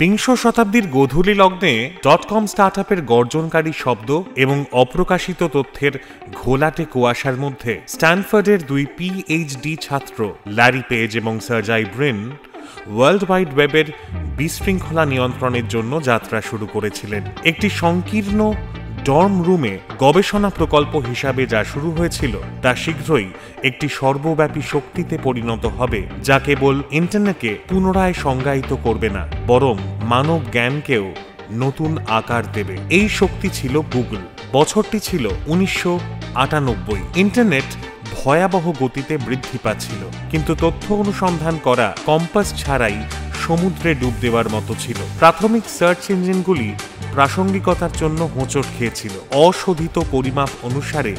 বিংশ শতাব্দীর গোধূলি লগ্নে .com স্টার্টআপের গর্জনকারী শব্দ এবং অপ্রকাশিত তথ্যের ঘোলাটে কুয়াশার মধ্যে স্ট্যানফোর্ডের দুই পিএইচডি ছাত্র ল্যারি পেজ এবং সার্জাই ব্রিন ওয়ার্ল্ড ওয়াইড ওয়েবের বিশৃঙ্খলা নিয়ন্ত্রণের জন্য যাত্রা শুরু করেছিলেন। একটি সংকীর্ণ ডর্ম রুমে গবেষণা প্রকল্প হিসাবে যা শুরু হয়েছিল তা শীঘ্রই একটি সর্বব্যাপী শক্তিতে পরিণত হবে, যা কেবল ইন্টারনেটকে পুনরায় সংজ্ঞায়িত করবে না, বরং মানব জ্ঞানকেও নতুন আকার দেবে। এই শক্তি ছিল গুগল। বছরটি ছিল 1998। ইন্টারনেট ভয়াবহ গতিতে বৃদ্ধি পাচ্ছিল, কিন্তু তথ্য অনুসন্ধান করা কম্পাস ছাড়াই সমুদ্রে ডুব দেওয়ার মতো ছিল। প্রাথমিক সার্চ ইঞ্জিনগুলি প্রাসঙ্গিকতার জন্য হোঁচট খেয়েছিল, অশোধিত পরিমাপ অনুসারে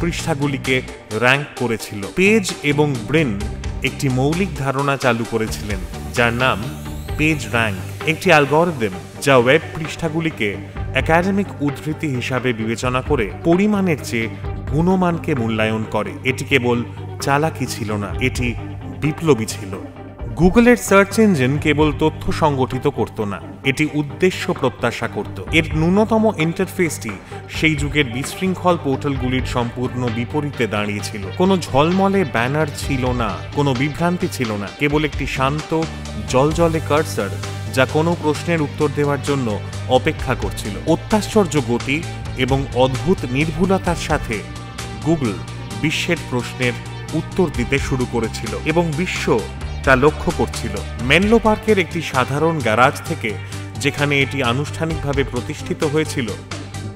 পৃষ্ঠাগুলিকে র্যাঙ্ক করেছিল। পেজ এবং ব্রিন একটি মৌলিক ধারণা চালু করেছিলেন যার নাম পেজ র্যাঙ্ক, একটি অ্যালগরিদম যা ওয়েব পৃষ্ঠাগুলিকে একাডেমিক উদ্ধৃতি হিসাবে বিবেচনা করে পরিমাণের চেয়ে গুণমানকে মূল্যায়ন করে। এটি কেবল চালাকি ছিল না, এটি বিপ্লবী ছিল। গুগলের সার্চ ইঞ্জিন কেবল তথ্য সংগঠিত করত না, এটি উদ্দেশ্য প্রত্যাশা করত। এর ন্যূনতম ইন্টারফেসটি সেই যুগের বিশৃঙ্খল পোর্টালগুলির সম্পূর্ণ বিপরীতে দাঁড়িয়েছিল। কোনো ঝলমলে ব্যানার ছিল না, কোনো বিভ্রান্তি ছিল না, কেবল একটি শান্ত জলজলে কার্সার যা কোনো প্রশ্নের উত্তর দেওয়ার জন্য অপেক্ষা করছিল। অত্যাশ্চর্য গতি এবং অদ্ভুত নির্ভুলতার সাথে গুগল বিশ্বের প্রশ্নের উত্তর দিতে শুরু করেছিল এবং বিশ্ব তা লক্ষ্য করছিল। মেনলো পার্কের একটি সাধারণ গ্যারাজ থেকে, যেখানে এটি আনুষ্ঠানিকভাবে প্রতিষ্ঠিত হয়েছিল,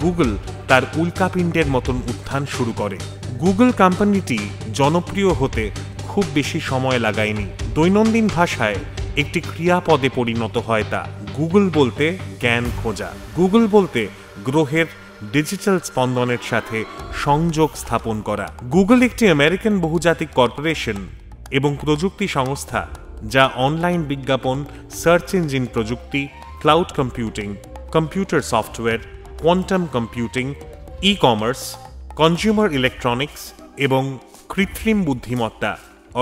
গুগল তার উল্কাপিণ্ডের মতন উত্থান শুরু করে। গুগল কোম্পানিটি জনপ্রিয় হতে খুব বেশি সময় লাগায়নি। দৈনন্দিন ভাষায় একটি ক্রিয়াপদে পরিণত হয় তা। গুগল বলতে জ্ঞান খোঁজা, গুগল বলতে গ্রহের ডিজিটাল স্পন্দনের সাথে সংযোগ স্থাপন করা। গুগল একটি আমেরিকান বহুজাতিক কর্পোরেশন এবং প্রযুক্তি সংস্থা যা অনলাইন বিজ্ঞাপন, সার্চ ইঞ্জিন প্রযুক্তি, cloud computing, computer software, quantum computing, e commerce, consumer electronics এবং কৃত্রিম বুদ্ধিমত্তা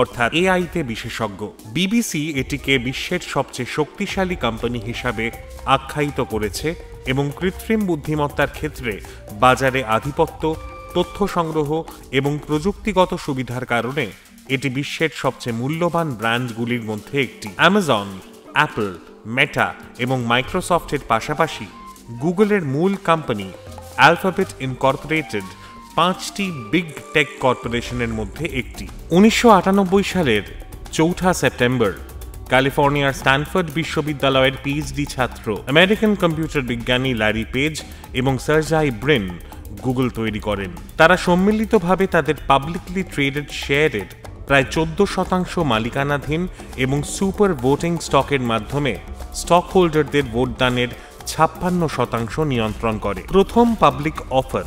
অর্থাৎ এআইতে বিশেষজ্ঞ। বিবিসি এটিকে বিশ্বের সবচেয়ে শক্তিশালী কোম্পানি হিসাবে আখ্যায়িত করেছে এবং কৃত্রিম বুদ্ধিমত্তার ক্ষেত্রে বাজারে আধিপত্য, তথ্য সংগ্রহ এবং প্রযুক্তিগত সুবিধার কারণে এটি বিশ্বের সবচেয়ে মূল্যবান ব্র্যান্ডগুলির মধ্যে একটি। অ্যামাজন, অ্যাপল, মেটা এবং মাইক্রোসফটের পাশাপাশি গুগলের মূল কোম্পানি অ্যালফাবেট ইনকর্পোরেটেড 5টি বিগ টেক কর্পোরেশনের মধ্যে একটি। 1998 সালের 4 সেপ্টেম্বর ক্যালিফোর্নিয়ার স্ট্যানফোর্ড বিশ্ববিদ্যালয়ের পিএইচডি ছাত্র আমেরিকান কম্পিউটার বিজ্ঞানী ল্যারি পেজ এবং সার্জাই ব্রিন গুগল তৈরি করেন। তারা সম্মিলিতভাবে তাদের পাবলিকলি ট্রেডেড শেয়ারের প্রায় 14% মালিকানাধীন এবং সুপার ভোটিং স্টকের মাধ্যমে স্টক হোল্ডারদের ভোটদানের 56% নিয়ন্ত্রণ করে। প্রথম পাবলিক অফার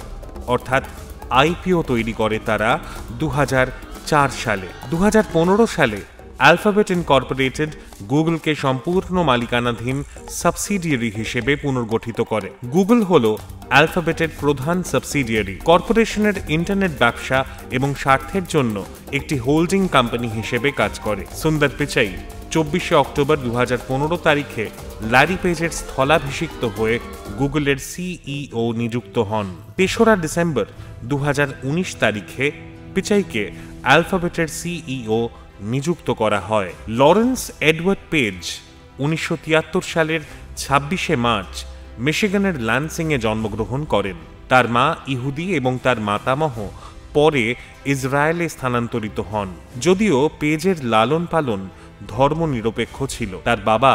অর্থাৎ আইপিও তৈরি করে তারা 2004 সালে। 2015 সালে অ্যালফাবেট ইনকর্পোরেটেড গুগলকে সম্পূর্ণ মালিকানাধীন সাবসিডিয়ারি হিসেবে পুনর্গঠিত করে। গুগল হল অ্যালফাবেটের প্রধান সাবসিডিয়ারি। কর্পোরেশনের ইন্টারনেট ব্যবসা এবং স্বার্থের জন্য একটি হোল্ডিং কোম্পানি হিসেবে কাজ করে। সুন্দর পিচাই 24 অক্টোবর 2015 তারিখে ল্যারি পেজের স্থলাভিষিক্ত হয়ে গুগলের সিইও নিযুক্ত হন। 3 ডিসেম্বর 2019 তারিখে পিচাইকে অ্যালফাবেটের সিইও নিযুক্ত করা হয়। লরেন্স এডওয়ার্ড পেজ 1973 সালের 26 মার্চ মিশিগানের ল্যান্সিংয়ে জন্মগ্রহণ করেন। তার মা ইহুদি এবং তার মাতামহ পরে ইসরায়েলে স্থানান্তরিত হন। যদিও পেজের লালন পালন ধর্মনিরপেক্ষ ছিল, তার বাবা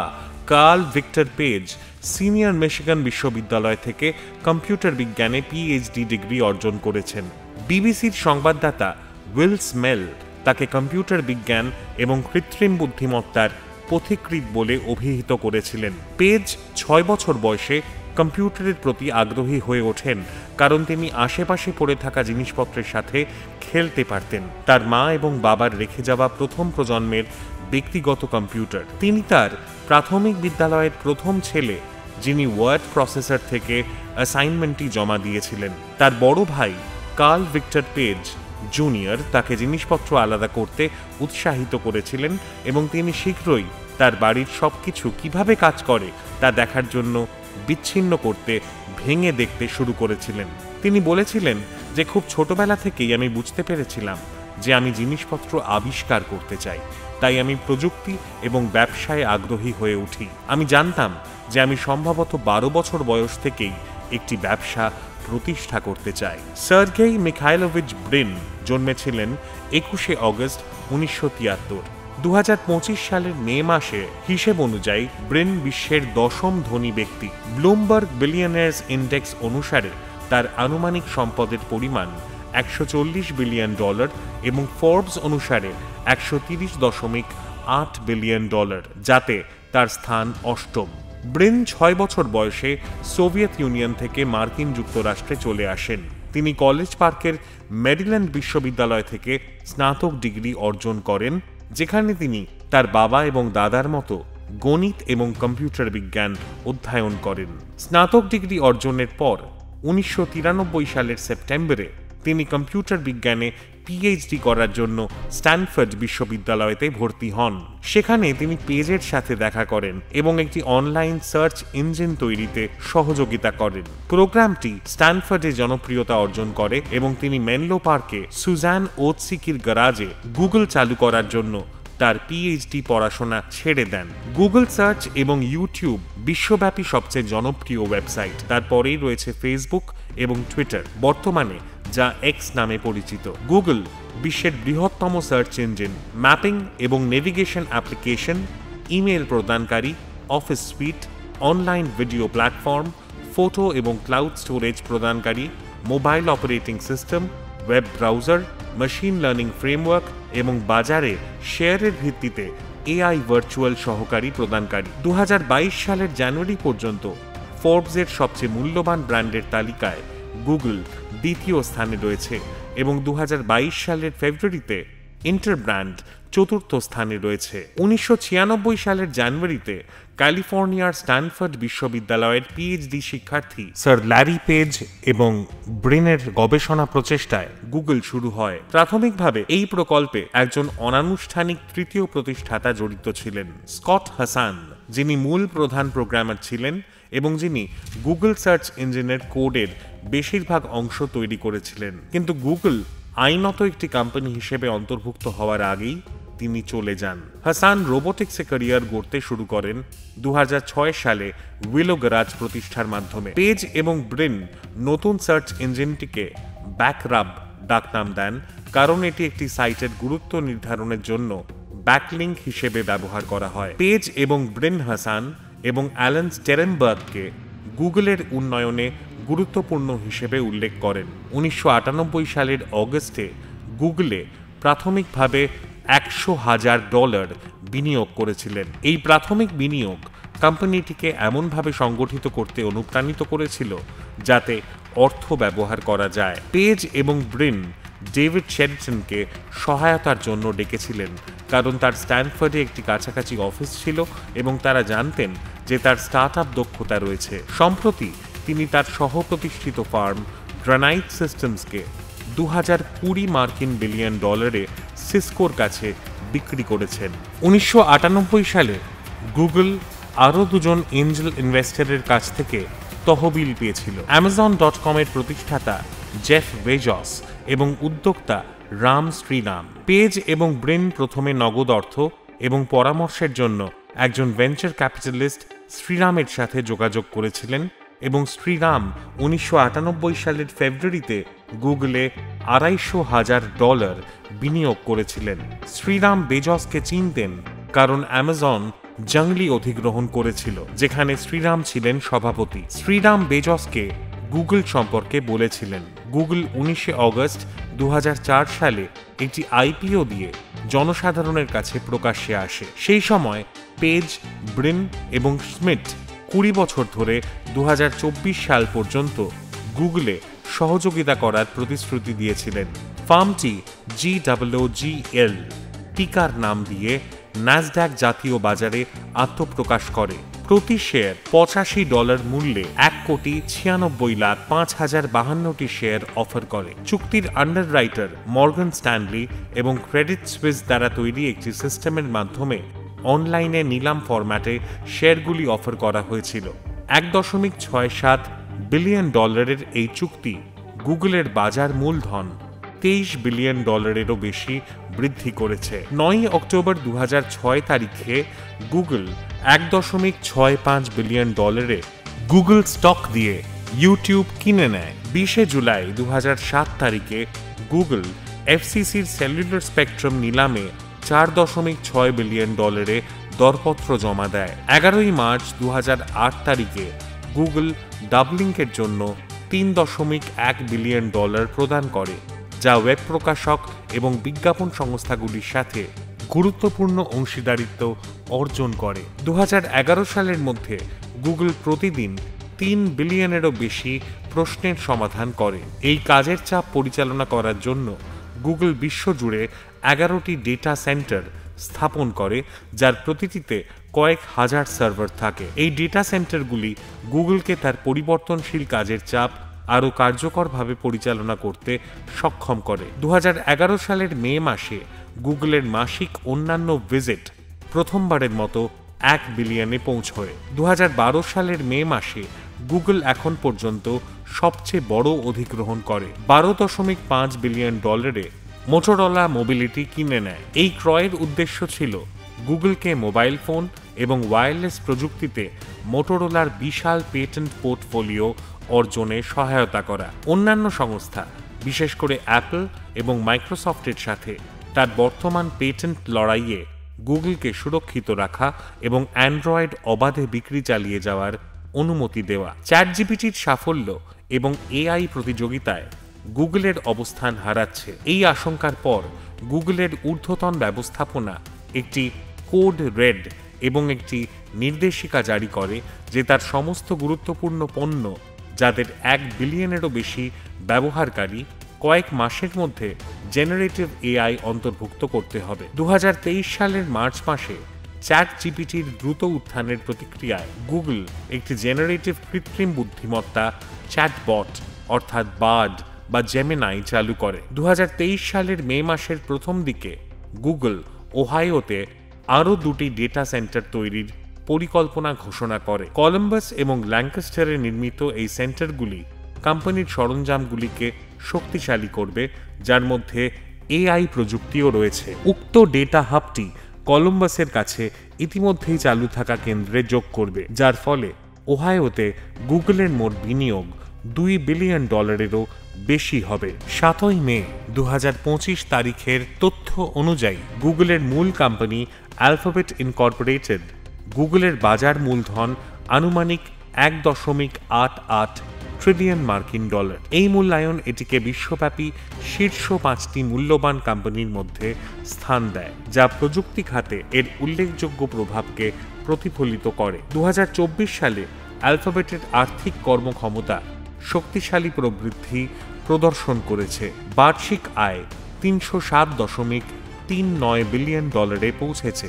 Carl Victor Page senior Michigan বিশ্ববিদ্যালয় থেকে কম্পিউটার বিজ্ঞানে পিএইচডি ডিগ্রি অর্জন করেছেন। বিবিসির সংবাদদাতা উইল স্মেল তাকে কম্পিউটার বিজ্ঞান এবং কৃত্রিম বুদ্ধিমত্তার পথিকৃৎ বলে অভিহিত করেছিলেন। পেজ 6 বছর বয়সে কম্পিউটারের প্রতি আগ্রহী হয়ে ওঠেন কারণ তিনি আশেপাশে পড়ে থাকা জিনিসপত্রের সাথে খেলতে পারতেন। তার মা এবং বাবার রেখে যাওয়া প্রথম প্রজন্মের ব্যক্তিগত কম্পিউটার। তিনি তার প্রাথমিক বিদ্যালয়ের প্রথম ছেলে যিনি ওয়ার্ড প্রসেসর থেকে অ্যাসাইনমেন্টটি জমা দিয়েছিলেন। তার বড় ভাই কার্ল ভিক্টর পেজ জুনিয়র তাকে জিনিসপত্র আলাদা করতে উৎসাহিত করেছিলেন এবং তিনি শীঘ্রই তার বাড়ির সবকিছু কিভাবে কাজ করে তা দেখার জন্য বিচ্ছিন্ন করতে, ভেঙে দেখতে শুরু করেছিলেন। তিনি বলেছিলেন যে খুব ছোটবেলা থেকেই আমি বুঝতে পেরেছিলাম যে আমি জিনিসপত্র আবিষ্কার করতে চাই, তাই আমি প্রযুক্তি এবং ব্যবসায় আগ্রহী হয়ে উঠি। আমি জানতাম যে আমি সম্ভবত 12 বছর বয়স থেকেই একটি ব্যবসা প্রতিষ্ঠা করতে চাই। সার্গেই মিখাইলোভিচ ব্রিন জন্মেছিলেন 21শে অগস্ট 1973। 2025 সালের মে মাসে হিসেব অনুযায়ী ব্রিন বিশ্বের 10ম ধনী ব্যক্তি। ব্লুমবার্গ বিলিয়নার্স ইন্ডেক্স অনুসারে তার আনুমানিক সম্পদের পরিমাণ $140 বিলিয়ন এবং ফোর্বস অনুসারে $130.8 বিলিয়ন, যাতে তার স্থান অষ্টম। ব্রিন 6 বছর বয়সে সোভিয়েত ইউনিয়ন থেকে মার্কিন যুক্তরাষ্ট্রে চলে আসেন। তিনি কলেজ পার্কের মেরিল্যান্ড বিশ্ববিদ্যালয় থেকে স্নাতক ডিগ্রি অর্জন করেন, যেখানে তিনি তার বাবা এবং দাদার মতো গণিত এবং কম্পিউটার বিজ্ঞান অধ্যয়ন করেন। স্নাতক ডিগ্রি অর্জনের পর 1993 সালের সেপ্টেম্বরে তিনি কম্পিউটার বিজ্ঞানে পিএইচডি করার জন্য স্ট্যানফোর্ড বিশ্ববিদ্যালয়তে ভর্তি হন। সেখানে তিনি পেজের সাথে দেখা করেন এবং একটি অনলাইন সার্চ ইঞ্জিন তৈরিতে সহযোগিতা করেন। প্রোগ্রামটি স্ট্যানফোর্ডে জনপ্রিয়তা অর্জন করে এবং তিনি মেনলো পার্কে সুজান ওৎসিকির গ্যারাজে গুগল চালু করার জন্য তার পিএইচডি পড়াশোনা ছেড়ে দেন। গুগল সার্চ এবং ইউটিউব বিশ্বব্যাপী সবচেয়ে জনপ্রিয় ওয়েবসাইট। তারপরেই রয়েছে ফেসবুক এবং টুইটার, বর্তমানে যা এক্স নামে পরিচিত। গুগল বিশ্বের বৃহত্তম সার্চ ইঞ্জিন, ম্যাপিং এবং নেভিগেশন অ্যাপ্লিকেশন, ইমেল প্রদানকারী, office sweet, online video platform, photo এবং ক্লাউড স্টোরেজ প্রদানকারী, mobile operating system, web browser, machine learning framework এবং বাজারে শেয়ারের ভিত্তিতে এআই ভার্চুয়াল সহকারী প্রদানকারী। 2022 সালের জানুয়ারি পর্যন্ত ফোর্বসের সবচেয়ে মূল্যবান ব্র্যান্ডের তালিকায় গুগল দ্বিতীয় স্থানে রয়েছে এবং 2022 সালের ফেব্রুয়ারিতে ইন্টারব্র্যান্ড চতুর্থ স্থানে রয়েছে। 1996 সালের জানুয়ারিতে ক্যালিফোর্নিয়ার স্ট্যানফোর্ড বিশ্ববিদ্যালয়ের পিএইচডি শিক্ষার্থী স্যার ল্যারি পেজ এবং ব্রিনের গবেষণা প্রচেষ্টায় গুগল শুরু হয়। প্রাথমিকভাবে এই প্রকল্পে একজন অনানুষ্ঠানিক তৃতীয় প্রতিষ্ঠাতা জড়িত ছিলেন, স্কট হাসান, যিনি মূল প্রধান প্রোগ্রামার ছিলেন এবং যিনি গুগল সার্চ ইঞ্জিনের কোডের বেশিরভাগ অংশ তৈরি করেছিলেন। কিন্তু গুগল আইনত একটি কোম্পানি হিসেবে অন্তর্ভুক্ত হওয়ার আগেই তিনি চলে যান। হাসান রোবোটিক্সে ক্যারিয়ার গড়তে শুরু করেন 2006 সালে উইলো গ্যারাজ প্রতিষ্ঠার মাধ্যমে। পেজ এবং ব্রিন নতুন সার্চ ইঞ্জিনটিকে ব্যাকরাব ডাকনাম দেন, কারণ এটি একটি সাইটের গুরুত্ব নির্ধারণের জন্য ব্যাকলিঙ্ক হিসেবে ব্যবহার করা হয়। পেজ এবং ব্রিন হাসান এবং অ্যালান স্টেরেনবার্গকে গুগলের উন্নয়নে গুরুত্বপূর্ণ হিসেবে উল্লেখ করেন। 1998 সালের অগস্টে গুগলে প্রাথমিকভাবে $100,000 বিনিয়োগ করেছিলেন। এই প্রাথমিক বিনিয়োগ কোম্পানিটিকে এমনভাবে সংগঠিত করতে অনুপ্রাণিত করেছিল যাতে অর্থ ব্যবহার করা যায়। পেজ এবং ব্রিন ডেভিড শেরিটনকে সহায়তার জন্য ডেকেছিলেন, কারণ তার স্ট্যানফোর্ডে একটি কাছাকাছি অফিস ছিল এবং তারা জানতেন যে তার স্টার্টআপ দক্ষতা রয়েছে। সম্প্রতি তিনি তার সহপ্রতিষ্ঠিত ফার্ম গ্রানাইট সিস্টেমসকে $220 বিলিয়ন সিসকোর কাছে বিক্রি করেছেন। 1998 সালে গুগল আরও দুজন এঞ্জেল ইনভেস্টরের কাছ থেকে তহবিল পেয়েছিল। Amazon.com এর প্রতিষ্ঠাতা জেফ বেজস এবং উদ্যোক্তা রাম শ্রীরাম। পেজ এবং ব্রিন প্রথমে নগদ অর্থ এবং পরামর্শের জন্য একজন ভেঞ্চার ক্যাপিটালিস্ট শ্রীরামের সাথে যোগাযোগ করেছিলেন এবং শ্রীরাম 1998 সালের ফেব্রুয়ারিতে গুগলে $250,000 বিনিয়োগ করেছিলেন। শ্রীরাম বেজসকে চিনতেন কারণ অ্যামাজন জঙ্গলি অধিগ্রহণ করেছিল, যেখানে শ্রীরাম ছিলেন সভাপতি। শ্রীরাম বেজসকে গুগল সম্পর্কে বলেছিলেন। গুগল 19 অগস্ট 2004 সালে একটি আইপিও দিয়ে জনসাধারণের কাছে প্রকাশ্যে আসে। সেই সময় পেজ, ব্রিন এবং স্মিথ 20 বছর ধরে 2024 সাল পর্যন্ত গুগলে সহযোগিতা করার প্রতিশ্রুতি দিয়েছিলেন। ফার্মটি GWGL টিকার নাম দিয়ে ন্যাসড্যাক জাতীয় বাজারে আত্মপ্রকাশ করে। প্রতি শেয়ার $85 মূল্যে 1,96,05,052টি শেয়ার অফার করে। চুক্তির আন্ডাররাইটার মর্গান স্ট্যানলি এবং ক্রেডিট সুইস দ্বারা তৈরি একটি সিস্টেমের মাধ্যমে অনলাইনে নিলাম ফরম্যাটে শেয়ারগুলি অফার করা হয়েছিল। $1.67 বিলিয়ন এই চুক্তি গুগলের বাজার মূলধন $23 বিলিয়নেরও বেশি বৃদ্ধি করেছে। 9 অক্টোবর 2006 তারিখে গুগল $1.65 বিলিয়ন গুগল স্টক দিয়ে ইউটিউব কিনে নেয়। 20 জুলাই 2007 তারিখে গুগল এফসিসির সেলুলার স্পেকট্রাম নিলামে $4.6 বিলিয়ন দরপত্র জমা দেয়। 11 মার্চ 2008 তারিখে গুগল ডাবলিংকের জন্য $3.1 বিলিয়ন প্রদান করে, যা ওয়েব প্রকাশক এবং বিজ্ঞাপন সংস্থাগুলির সাথে গুরুত্বপূর্ণ অংশীদারিত্ব অর্জন করে। 2011 সালের মধ্যে গুগল প্রতিদিন 3 বিলিয়নেরও বেশি প্রশ্নের সমাধান করে। এই কাজের চাপ পরিচালনা করার জন্য গুগল বিশ্বজুড়ে 11টি ডেটা সেন্টার স্থাপন করে, যার প্রতিটিতে কয়েক হাজার সার্ভার থাকে। এই ডেটা সেন্টারগুলি গুগলকে তার পরিবর্তনশীল কাজের চাপ আরও কার্যকরভাবে পরিচালনা করতে সক্ষম করে। 2011 সালের মে মাসে গুগলের মাসিক অন্যান্য ভিজিট প্রথমবারের মতো 1 বিলিয়নে পৌঁছয়। 2012 সালের মে মাসে গুগল এখন পর্যন্ত সবচেয়ে বড় অধিগ্রহণ করে। $12.5 বিলিয়ন মোটোরোলা মোবিলিটি কিনে নেয়। এই ক্রয়ের উদ্দেশ্য ছিল গুগলকে মোবাইল ফোন এবং ওয়্যারলেস প্রযুক্তিতে মোটোরোলার বিশাল পেটেন্ট পোর্টফোলিও অর্জনে সহায়তা করা। অন্যান্য সংস্থা, বিশেষ করে অ্যাপল এবং মাইক্রোসফটের সাথে তার বর্তমান পেটেন্ট লড়াইয়ে গুগলকে সুরক্ষিত রাখা এবং অ্যান্ড্রয়েড অবাধে বিক্রি চালিয়ে যাওয়ার অনুমতি দেওয়া। চ্যাটজিপিটির সাফল্য এবং এআই প্রতিযোগিতায় গুগলের অবস্থান হারাচ্ছে। এই আশঙ্কার পর গুগলের ঊর্ধ্বতন ব্যবস্থাপনা একটি কোড রেড এবং একটি নির্দেশিকা জারি করে যে তার সমস্ত গুরুত্বপূর্ণ পণ্য, যাদের 1 বিলিয়নেরও বেশি ব্যবহারকারী, কয়েক মাসের মধ্যে জেনারেটিভ এআই অন্তর্ভুক্ত করতে হবে। 2023 সালের মার্চ মাসে চ্যাট জিপিটির দ্রুত উত্থানের প্রতিক্রিয়ায় গুগল একটি জেনারেটিভ কৃত্রিম বুদ্ধিমত্তা চ্যাটবট অর্থাৎ বার্ড বা জেমিনাই চালু করে। 2023 সালের মে মাসের প্রথম দিকে গুগল ওহাইওতে আরও 2টি ডেটা সেন্টার তৈরির পরিকল্পনা ঘোষণা করে। কলম্বাস এবং ল্যাঙ্কাস্টারে নির্মিত এই সেন্টারগুলি কোম্পানির সরঞ্জামগুলিকে শক্তিশালী করবে, যার মধ্যে এআই প্রযুক্তিও রয়েছে। উক্ত ডেটা হাবটি কলম্বাসের কাছে ইতিমধ্যেই চালু থাকা কেন্দ্রে যোগ করবে, যার ফলে ওহাইওতে গুগলের মোট বিনিয়োগ $2 বিলিয়ন বেশি হবে। 7 মে 2025 তারিখের তথ্য অনুযায়ী গুগলের মূল কোম্পানি অ্যালফাবেট ইনকর্পোরেটেড গুগলের বাজার মূলধন আনুমানিক $1.88 ট্রিলিয়ন মার্কিন। এই মূল্যায়ন এটিকে বিশ্বব্যাপী শীর্ষ 5টি মূল্যবান কোম্পানির মধ্যে স্থান দেয়, যা প্রযুক্তি খাতে এর উল্লেখযোগ্য প্রভাবকে প্রতিফলিত করে। 2024 সালে অ্যালফাবেটের আর্থিক কর্মক্ষমতা শক্তিশালী প্রবৃদ্ধি প্রদর্শন করেছে। বার্ষিক আয় $307.39 বিলিয়ন পৌঁছেছে,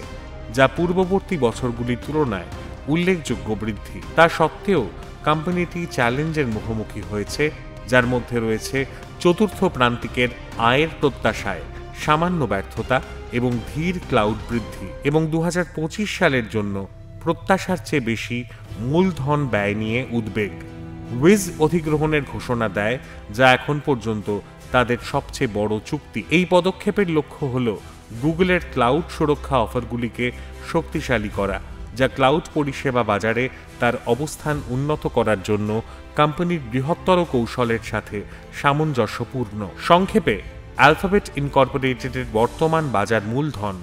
যা পূর্ববর্তী বছরগুলির তুলনায় উল্লেখযোগ্য বৃদ্ধি। তা সত্ত্বেও কোম্পানিটি চ্যালেঞ্জের মুখোমুখি হয়েছে, যার মধ্যে রয়েছে চতুর্থ প্রান্তিকের আয়ের প্রত্যাশায় সামান্য ব্যর্থতা এবং ধীর ক্লাউড বৃদ্ধি, এবং 2025 সালের জন্য প্রত্যাশার চেয়ে বেশি মূলধন ব্যয় নিয়ে উদ্বেগ। উইজ অধিগ্রহণের ঘোষণা দেয়, যা এখন পর্যন্ত তাদের সবচেয়ে বড় চুক্তি। এই পদক্ষেপের লক্ষ্য হল গুগলের ক্লাউড সুরক্ষা অফারগুলিকে শক্তিশালী করা, যা ক্লাউড পরিষেবা বাজারে তার অবস্থান উন্নত করার জন্য কোম্পানির বৃহত্তর কৌশলের সাথে সামঞ্জস্যপূর্ণ। সংক্ষেপে, অ্যালফাবেট ইনকর্পোরেটেডের বর্তমান বাজার মূলধন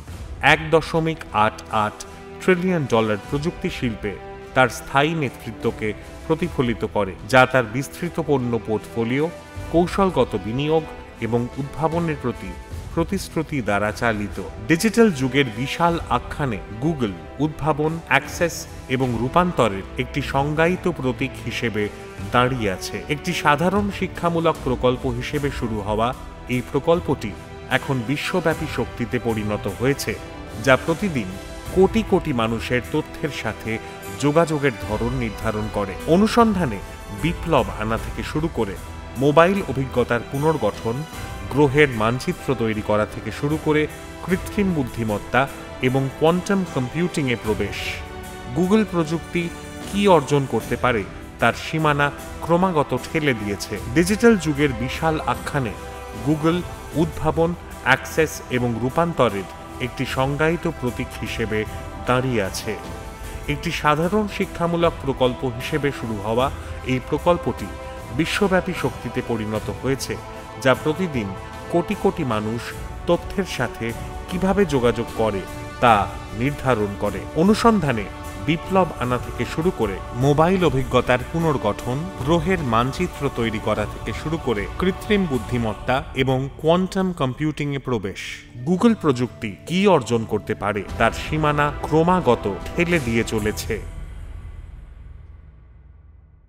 $1.88 ট্রিলিয়ন প্রযুক্তি শিল্পে তার স্থায়ী নেতৃত্বকে প্রতিফলিত করে, যা তার বিস্তৃত পণ্য পোর্টফোলিও, কৌশলগত বিনিয়োগ এবং উদ্ভাবনের প্রতি প্রতিশ্রুতি দ্বারা চালিত। ডিজিটাল যুগের বিশাল আখ্যানে গুগল উদ্ভাবন, অ্যাক্সেস এবং রূপান্তরের একটি সংজ্ঞায়িত প্রতীক হিসেবে দাঁড়িয়ে আছে। একটি সাধারণ শিক্ষামূলক প্রকল্প হিসেবে শুরু হওয়া এই প্রকল্পটি এখন বিশ্বব্যাপী শক্তিতে পরিণত হয়েছে, যা প্রতিদিন কোটি কোটি মানুষের তথ্যের সাথে যোগাযোগের ধরন নির্ধারণ করে। অনুসন্ধানে বিপ্লব আনা থেকে শুরু করে মোবাইল অভিজ্ঞতার পুনর্গঠন, গ্রহের মানচিত্র তৈরি করা থেকে শুরু করে কৃত্রিম বুদ্ধিমত্তা এবং কোয়ান্টাম কম্পিউটিংয়ে প্রবেশ। গুগল প্রযুক্তি কি অর্জন করতে পারে তার সীমানা ক্রমাগত ঠেলে দিয়েছে। ডিজিটাল যুগের বিশাল আখ্যানে গুগল উদ্ভাবন, অ্যাক্সেস এবং রূপান্তরের একটি সংজ্ঞায়িত প্রতীক হিসেবে দাঁড়িয়ে আছে। একটি সাধারণ শিক্ষামূলক প্রকল্প হিসেবে শুরু হওয়া এই প্রকল্পটি বিশ্বব্যাপী শক্তিতে পরিণত হয়েছে, যা প্রতিদিন কোটি কোটি মানুষ তথ্যের সাথে কিভাবে যোগাযোগ করে তা নির্ধারণ করে। অনুসন্ধানে বিপ্লব আনা থেকে শুরু করে মোবাইল অভিজ্ঞতার পুনর্গঠন, গ্রহের মানচিত্র তৈরি করা থেকে শুরু করে কৃত্রিম বুদ্ধিমত্তা এবং কোয়ান্টাম কম্পিউটিংয়ে প্রবেশ, গুগল প্রযুক্তি কি অর্জন করতে পারে তার সীমানা ক্রমাগত ঠেলে দিয়ে চলেছে।